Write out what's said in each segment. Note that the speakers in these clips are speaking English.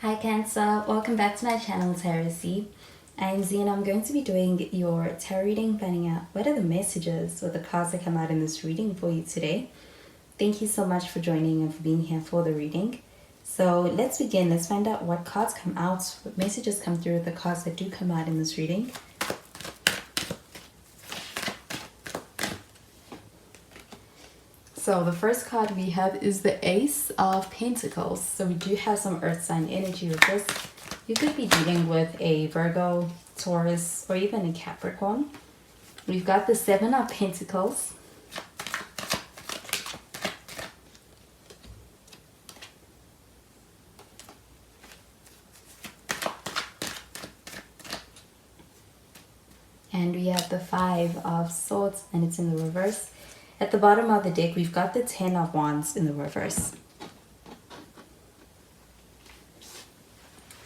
Hi Cancer, welcome back to my channel Tarot C. I'm Z and I'm going to be doing your tarot reading, finding out what are the messages or the cards that come out in this reading for you today. Thank you so much for joining and for being here for the reading. So let's begin. Let's find out what cards come out, what messages come through with the cards that do come out in this reading. So the first card we have is the Ace of Pentacles. So we do have some earth sign energy with this. You could be dealing with a Virgo, Taurus, or even a Capricorn. We've got the Seven of Pentacles. And we have the Five of Swords, and it's in the reverse. At the bottom of the deck, we've got the Ten of Wands in the reverse.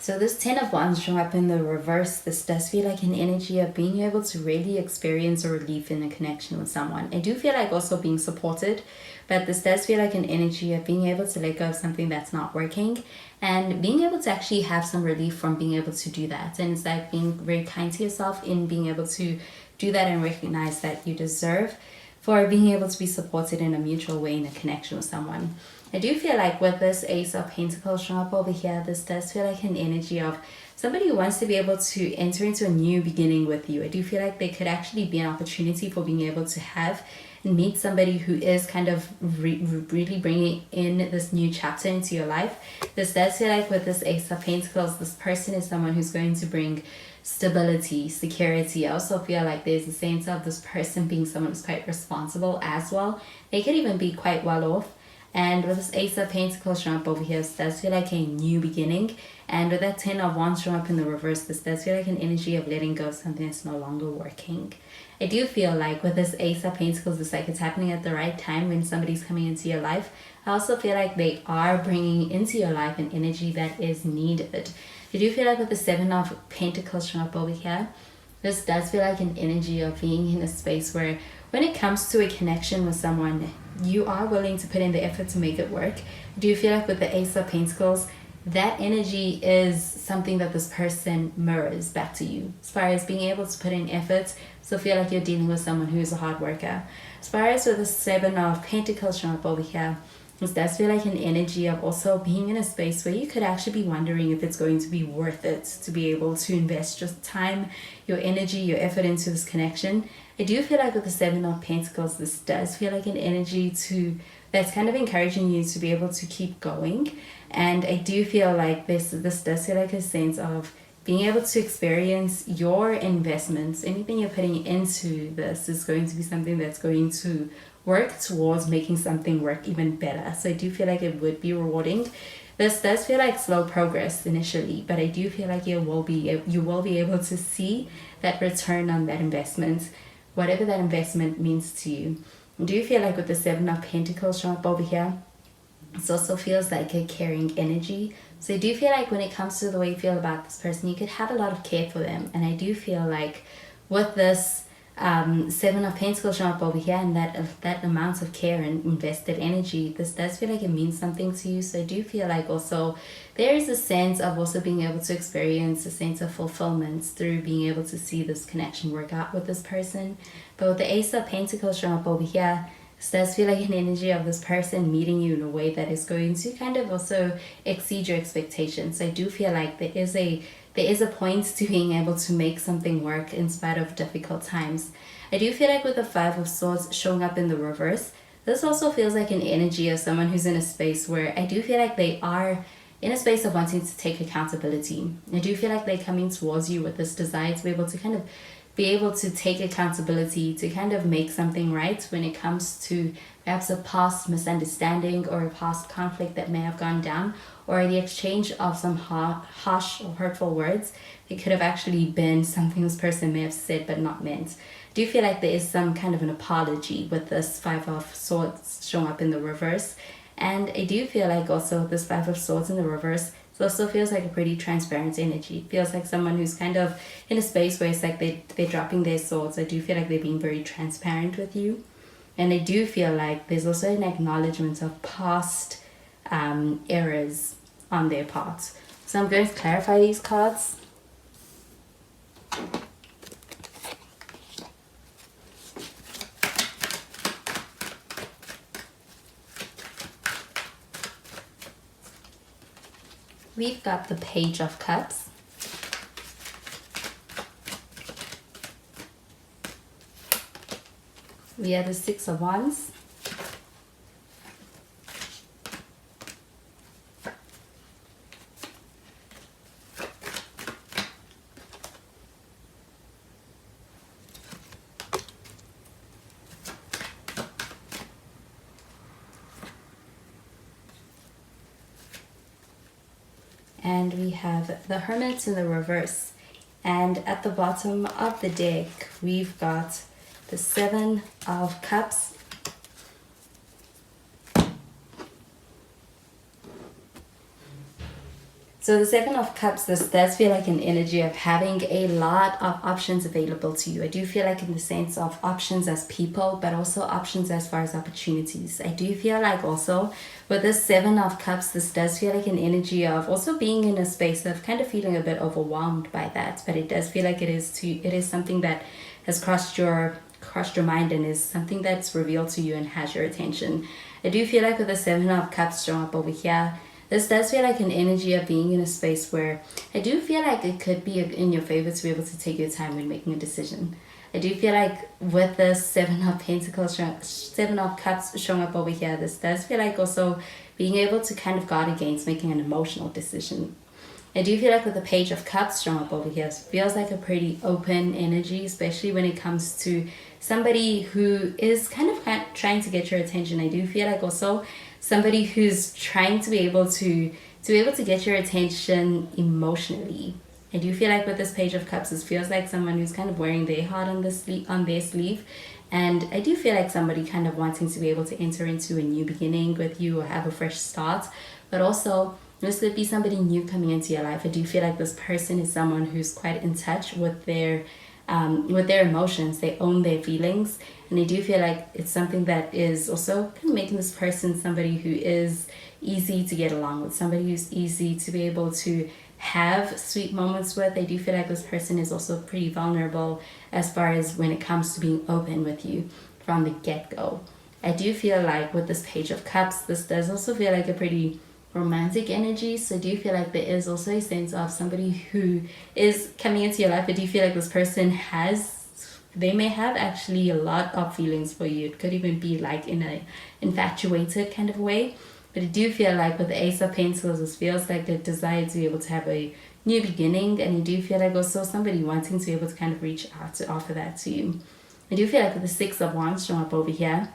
So this Ten of Wands showing up in the reverse, this does feel like an energy of being able to really experience a relief in a connection with someone. I do feel like also being supported, but this does feel like an energy of being able to let go of something that's not working and being able to actually have some relief from being able to do that. And it's like being very kind to yourself in being able to do that and recognize that you deserve for being able to be supported in a mutual way in a connection with someone. I do feel like with this Ace of Pentacles showing up over here, this does feel like an energy of somebody who wants to be able to enter into a new beginning with you. I do feel like there could actually be an opportunity for being able to have and meet somebody who is kind of really bringing in this new chapter into your life. This does feel like with this Ace of Pentacles, this person is someone who's going to bring stability, security. I also feel like there's a sense of this person being someone who's quite responsible as well. They could even be quite well off. And with this Ace of Pentacles showing up over here, this does feel like a new beginning. And with that Ten of Wands showing up in the reverse, this does feel like an energy of letting go of something that's no longer working. I do feel like with this Ace of Pentacles, it's like it's happening at the right time when somebody's coming into your life. I also feel like they are bringing into your life an energy that is needed. I do feel like with the Seven of Pentacles showing up over here, this does feel like an energy of being in a space where when it comes to a connection with someone, you are willing to put in the effort to make it work. Do you feel like with the Ace of Pentacles, that energy is something that this person mirrors back to you as far as being able to put in effort? So feel like you're dealing with someone who's a hard worker. As far as with the Seven of Pentacles showing up over here, this does feel like an energy of also being in a space where you could actually be wondering if it's going to be worth it to be able to invest just time, your energy, your effort into this connection. I do feel like with the Seven of Pentacles, this does feel like an energy that's kind of encouraging you to be able to keep going. And I do feel like this does feel like a sense of being able to experience your investments. Anything you're putting into this is going to be something that's going to work towards making something work even better. So I do feel like it would be rewarding. This does feel like slow progress initially, but I do feel like you will be able to see that return on that investment, whatever that investment means to you. Do you feel like with the Seven of Pentacles showing up over here, it also feels like a caring energy. So I do feel like when it comes to the way you feel about this person, you could have a lot of care for them. And I do feel like with this Seven of Pentacles showing up over here and that amount of care and invested energy, this does feel like it means something to you. So I do feel like also there is a sense of also being able to experience a sense of fulfillment through being able to see this connection work out with this person. But with the Ace of Pentacles showing up over here, this does feel like an energy of this person meeting you in a way that is going to kind of also exceed your expectations. So I do feel like there is a point to being able to make something work in spite of difficult times. I do feel like with the Five of Swords showing up in the reverse, this also feels like an energy of someone who's in a space where I do feel like they are in a space of wanting to take accountability. I do feel like they're coming towards you with this desire to be able to kind of be able to take accountability, to kind of make something right when it comes to perhaps a past misunderstanding or a past conflict that may have gone down, or the exchange of some harsh or hurtful words. It could have actually been something this person may have said but not meant. I do feel like there is some kind of an apology with this Five of Swords showing up in the reverse. And I do feel like also this Five of Swords in the reverse, it also feels like a pretty transparent energy. It feels like someone who's kind of in a space where it's like they're dropping their swords. I do feel like they're being very transparent with you. And I do feel like there's also an acknowledgement of past errors on their part. So I'm going to clarify these cards. We've got the Page of Cups. We have the Six of Wands. And we have the Hermit in the reverse. And at the bottom of the deck, we've got the Seven of Cups. So the Seven of Cups, this does feel like an energy of having a lot of options available to you. I do feel like in the sense of options as people, but also options as far as opportunities. I do feel like also with this Seven of Cups, this does feel like an energy of also being in a space of kind of feeling a bit overwhelmed by that. But it does feel like it is something that has crossed your mind and is something that's revealed to you and has your attention. I do feel like with the Seven of Cups showing up over here, this does feel like an energy of being in a space where I do feel like it could be in your favor to be able to take your time when making a decision. I do feel like with the Seven of Pentacles, Seven of Cups showing up over here, this does feel like also being able to kind of guard against making an emotional decision. I do feel like with the Page of Cups showing up over here, it feels like a pretty open energy, especially when it comes to somebody who is kind of trying to get your attention. I do feel like also somebody who's trying to be able to get your attention emotionally. I do feel like with this Page of Cups, it feels like someone who's kind of wearing their heart on their sleeve. And I do feel like somebody kind of wanting to be able to enter into a new beginning with you or have a fresh start. But also, this could be somebody new coming into your life. I do feel like this person is someone who's quite in touch with their emotions. They own their feelings. And I do feel like it's something that is also kind of making this person somebody who is easy to get along with, somebody who's easy to be able to have sweet moments with. I do feel like this person is also pretty vulnerable as far as when it comes to being open with you from the get-go. I do feel like with this Page of Cups, this does also feel like a pretty romantic energy. So I do feel like there is also a sense of somebody who is coming into your life. I do feel like this person they may have actually a lot of feelings for you. It could even be like in a infatuated kind of way. But I do feel like with the Ace of Pentacles, it feels like the desire to be able to have a new beginning. And I do feel like also somebody wanting to be able to kind of reach out to offer that to you. I do feel like with the Six of Wands showing up over here,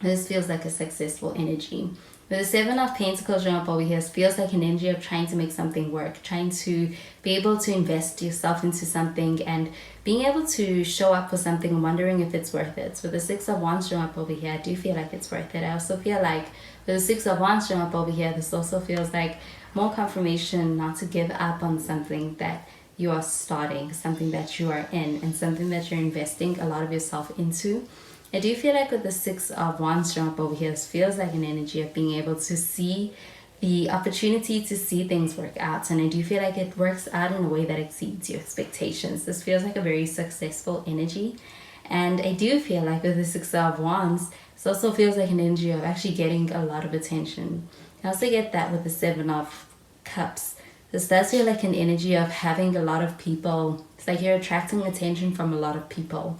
this feels like a successful energy. With the Seven of Pentacles showing up over here, it feels like an energy of trying to make something work, trying to be able to invest yourself into something and being able to show up for something and wondering if it's worth it. So with the Six of Wands showing up over here, I do feel like it's worth it. I also feel like with the Six of Wands showing up over here, this also feels like more confirmation not to give up on something that you are starting, something that you are in, and something that you're investing a lot of yourself into. I do feel like with the Six of Wands showing up over here, this feels like an energy of being able to see the opportunity to see things work out. And I do feel like it works out in a way that exceeds your expectations. This feels like a very successful energy. And I do feel like with the Six of Wands, this also feels like an energy of actually getting a lot of attention. I also get that with the Seven of Cups. This does feel like an energy of having a lot of people. It's like you're attracting attention from a lot of people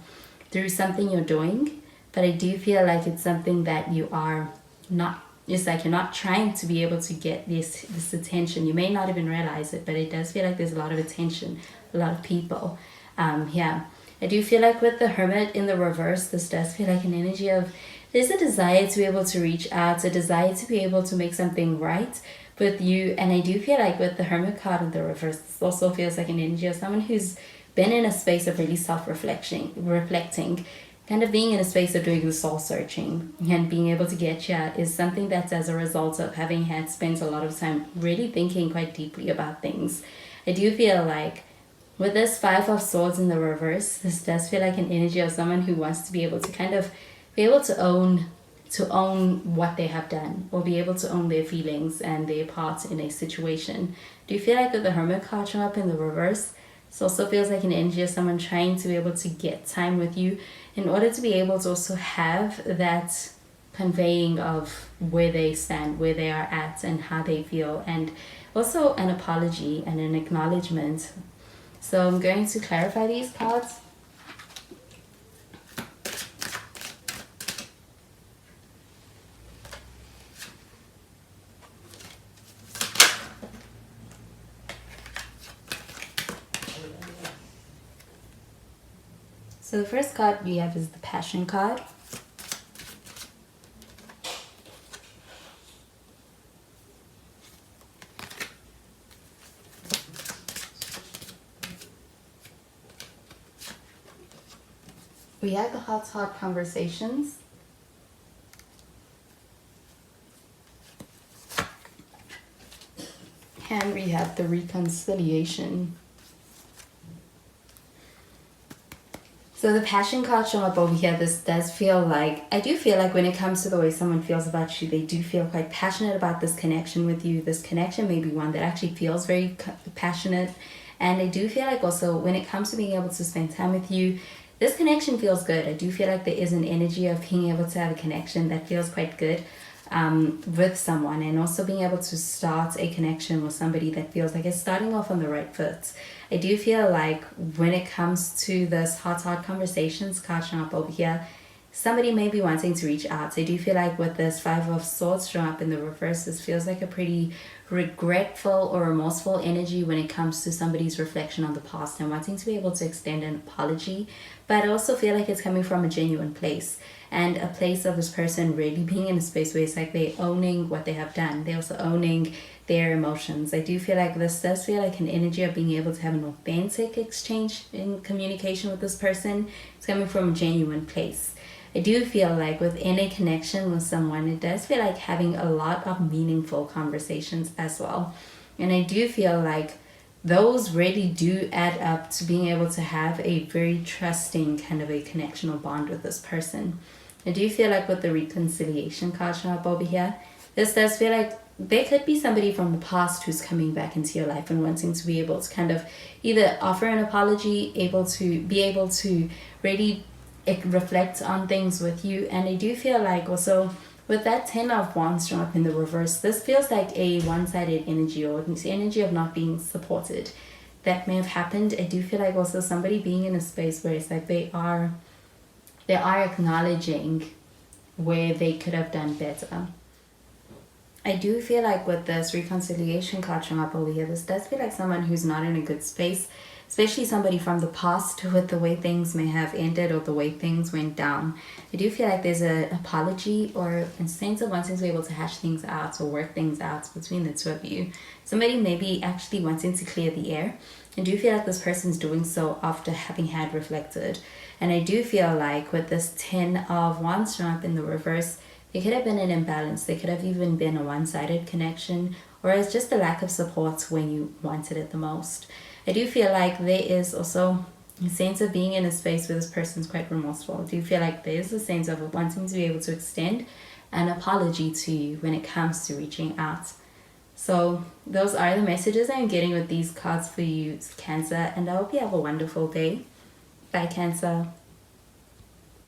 through something you're doing. But I do feel like it's something that you are not, it's like you're not trying to be able to get this attention. You may not even realize it, but it does feel like there's a lot of attention, a lot of people. Yeah, I do feel like with the Hermit in the reverse, this does feel like an energy of, there's a desire to be able to reach out, a desire to be able to make something right with you. And I do feel like with the Hermit card in the reverse, this also feels like an energy of someone who's been in a space of really reflecting, kind of being in a space of doing the soul searching and being able to get you is something that's as a result of having had spent a lot of time really thinking quite deeply about things. I do feel like with this Five of Swords in the reverse, this does feel like an energy of someone who wants to be able to kind of be able to own to own what they have done or be able to own their feelings and their part in a situation. Do you feel like with the Hermit card showing up in the reverse, this also feels like an energy of someone trying to be able to get time with you in order to be able to also have that conveying of where they stand, where they are at, and how they feel, and also an apology and an acknowledgement. So I'm going to clarify these cards. So the first card we have is the Passion card. We have the Heart Conversations. And we have the Reconciliation. So the Passion card showing up over here, this does feel like, I do feel like when it comes to the way someone feels about you, they do feel quite passionate about this connection with you. This connection may be one that actually feels very passionate. And I do feel like also when it comes to being able to spend time with you, this connection feels good. I do feel like there is an energy of being able to have a connection that feels quite good with someone, and also being able to start a connection with somebody that feels like it's starting off on the right foot. I do feel like when it comes to this heart conversations card showing up over here, somebody may be wanting to reach out. I do feel like with this Five of Swords showing up in the reverse, this feels like a pretty regretful or remorseful energy when it comes to somebody's reflection on the past and wanting to be able to extend an apology. But I also feel like it's coming from a genuine place, and a place of this person really being in a space where it's like they're owning what they have done. They're also owning their emotions. I do feel like this does feel like an energy of being able to have an authentic exchange in communication with this person. It's coming from a genuine place. I do feel like within a connection with someone, it does feel like having a lot of meaningful conversations as well. And I do feel like those really do add up to being able to have a very trusting kind of a connection or bond with this person. I do feel like with the Reconciliation card showing up over here, this does feel like there could be somebody from the past who's coming back into your life and wanting to be able to kind of either offer an apology, be able to really reflect on things with you. And I do feel like also with that 10 of Wands showing up in the reverse, this feels like a one-sided energy, or the energy of not being supported that may have happened. I do feel like also somebody being in a space where it's like they are acknowledging where they could have done better. I do feel like with this Reconciliation card showing up over here, this does feel like someone who's not in a good space, especially somebody from the past with the way things may have ended or the way things went down. I do feel like there's an apology or a sense of wanting to be able to hash things out or work things out between the two of you. Somebody may be actually wanting to clear the air. I do feel like this person's doing so after having had reflected. And I do feel like with this 10 of Wands showing up in the reverse, there could have been an imbalance. There could have even been a one-sided connection, or it's just a lack of support when you wanted it the most. I do feel like there is also a sense of being in a space where this person's quite remorseful. I do feel like there is a sense of wanting to be able to extend an apology to you when it comes to reaching out. So those are the messages I'm getting with these cards for you, Cancer, and I hope you have a wonderful day. Bye, Cancer.